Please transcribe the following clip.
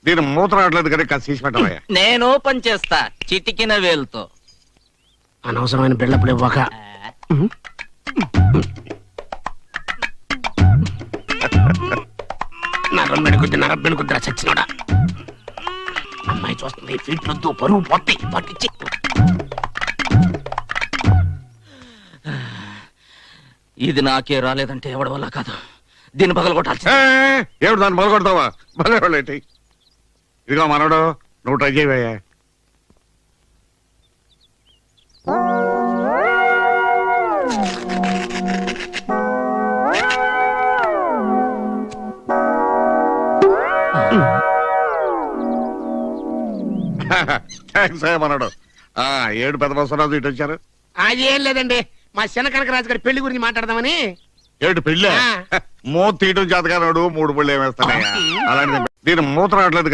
దీని మూత రావట్లేదు కానీ కాస్త తీసి పెట్టవయ్యా. నేను ఓపెన్ చేస్తా చిటికిన వేలుతో. అనవసరమైన బిళ్ళప్పుడు ఇవ్వక. నరబెనుకుద్రా చచ్చినోడా. అమ్మాయి చూస్తుంది, ఫీట్లొద్దు, పరువు పొట్టి పట్టించి. ఇది నాకే రాలేదంటే ఎవడి వల్ల కాదు, దీన్ని పగలగొట్టాల్సి. ఏమిటి దాన్ని మొదలుకొడతావా? భలేవాళ్ళేంటి. ఇదిగో మనోడు, నువ్వు ట్రై చేయవయ్యా. థ్యాంక్స్ అయ్యా మనోడు. 7 పెద్ద బస్సు ఇటు వచ్చారు. అదేం లేదండి, మా చిన్న కనకరాజు గారి పెళ్లి గురించి మాట్లాడదామని. ఏడు పెళ్ళి మూత తీయటం చేతగానోడు 3 పళ్ళు ఏమేస్తానయ్యా. అలాంటిది దీని మూత రావట్లేదు.